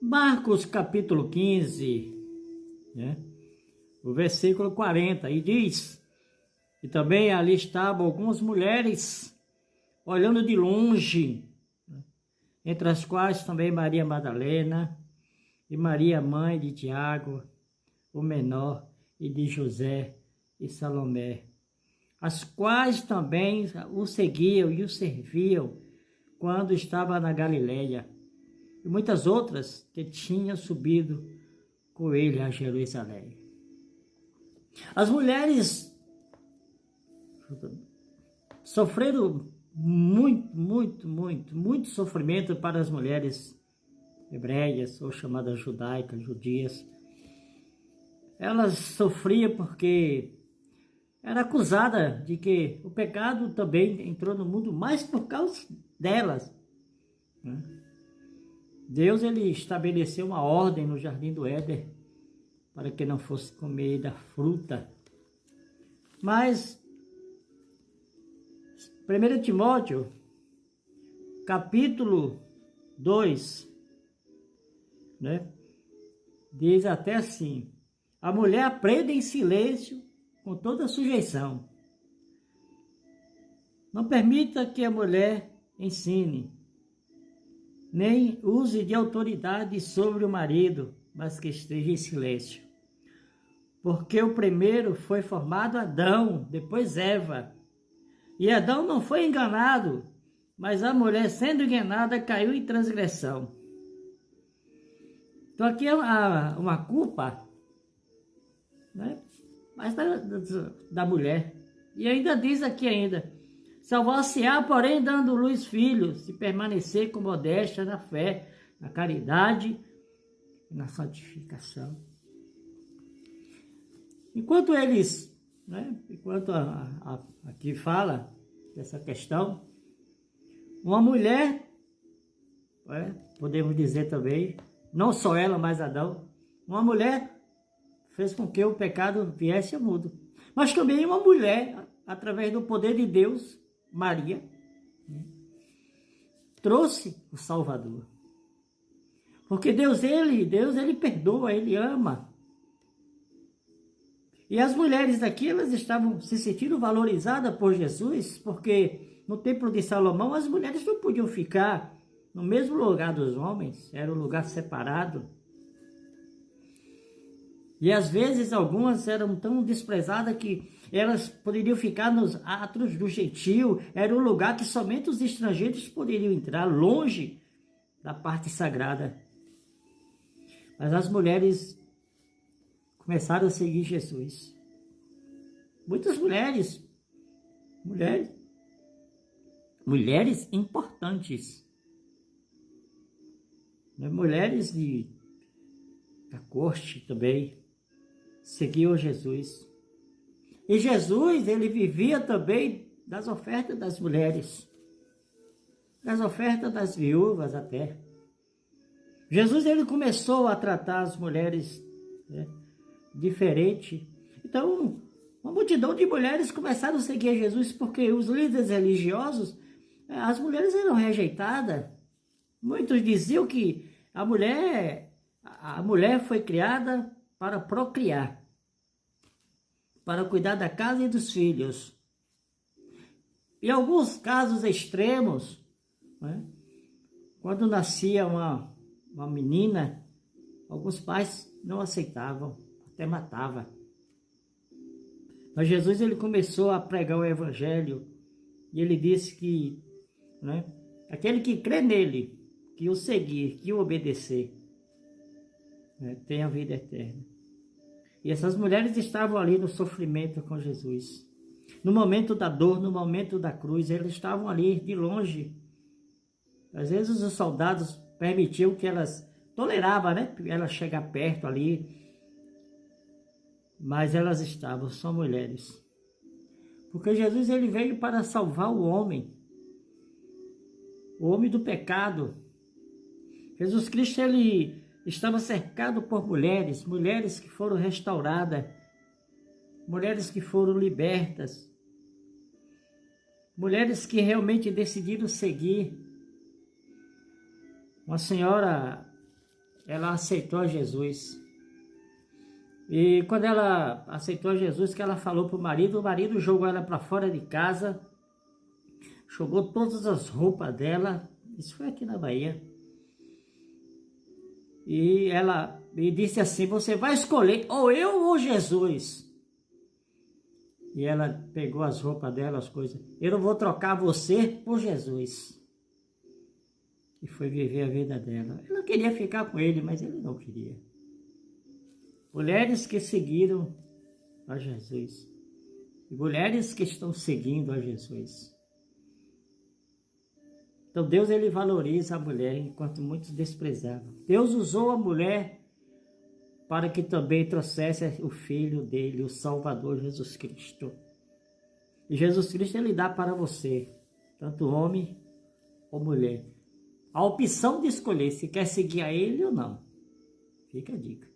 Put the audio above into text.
Marcos capítulo 15, né? O versículo 40, e diz: e também ali estavam algumas mulheres olhando de longe, entre as quais também Maria Madalena e Maria, mãe de Tiago, o menor, e de José e Salomé, as quais também o seguiam e o serviam quando estava na Galileia, e muitas outras que tinham subido com ele a Jerusalém. As mulheres sofreram muito sofrimento para as mulheres hebreias, ou chamadas judaicas, judias. Elas sofriam porque era acusada de que o pecado também entrou no mundo, mais por causa delas, né? Deus, ele estabeleceu uma ordem no jardim do Éden para que não fosse comer da fruta. Mas 1 Timóteo capítulo 2, né, diz até assim: a mulher aprende em silêncio com toda sujeição. Não permita que a mulher ensine, nem use de autoridade sobre o marido, mas que esteja em silêncio. Porque o primeiro foi formado Adão, depois Eva. E Adão não foi enganado, mas a mulher, sendo enganada, caiu em transgressão. Então aqui é uma culpa, né? Mas da mulher. E ainda diz aqui ainda: salvar-se-á, porém, dando luz filhos, e permanecer com modéstia na fé, na caridade e na santificação. Enquanto eles, né, enquanto aqui fala dessa questão, uma mulher, podemos dizer também, não só ela, mas Adão, uma mulher fez com que o pecado viesse ao mundo. Mas também uma mulher, através do poder de Deus, Maria, trouxe o Salvador. Porque Deus ele perdoa, ele ama. E as mulheres daqui, elas estavam se sentindo valorizadas por Jesus, porque no templo de Salomão as mulheres não podiam ficar no mesmo lugar dos homens, era um lugar separado. E às vezes algumas eram tão desprezadas que elas poderiam ficar nos átrios do gentio, era um lugar que somente os estrangeiros poderiam entrar, longe da parte sagrada. Mas as mulheres começaram a seguir Jesus. Muitas mulheres importantes, né? Mulheres da corte também seguiam Jesus. E Jesus, ele vivia também das ofertas das mulheres, das ofertas das viúvas até. Jesus, ele começou a tratar as mulheres, né, diferente. Então, uma multidão de mulheres começaram a seguir Jesus porque os líderes religiosos, as mulheres eram rejeitadas. Muitos diziam que a mulher foi criada para procriar, para cuidar da casa e dos filhos. Em alguns casos extremos, né, quando nascia uma menina, alguns pais não aceitavam, até matava. Mas Jesus, ele começou a pregar o evangelho e ele disse que, né, aquele que crê nele, que o seguir, que o obedecer, né, tem a vida eterna. E essas mulheres estavam ali no sofrimento com Jesus. No momento da dor, no momento da cruz, eles estavam ali de longe. Às vezes os soldados permitiam que elas toleravam, né, elas chegar perto ali. Mas elas estavam, só mulheres. Porque Jesus, ele veio para salvar o homem do pecado. Jesus Cristo, ele estava cercado por mulheres que foram restauradas, mulheres que foram libertas, mulheres que realmente decidiram seguir. Uma senhora ela aceitou Jesus. E quando ela aceitou Jesus, que ela falou para o marido jogou ela para fora de casa, jogou todas as roupas dela, isso foi aqui na Bahia. E ela me disse assim, você vai escolher ou eu ou Jesus. E ela pegou as roupas dela, as coisas. Eu não vou trocar você por Jesus. E foi viver a vida dela. Ela queria ficar com ele, mas ele não queria. Mulheres que seguiram a Jesus. E mulheres que estão seguindo a Jesus. Então Deus, ele valoriza a mulher, enquanto muitos desprezavam. Deus usou a mulher para que também trouxesse o Filho dele, o Salvador Jesus Cristo. E Jesus Cristo, ele dá para você, tanto homem ou mulher, a opção de escolher se quer seguir a ele ou não. Fica a dica.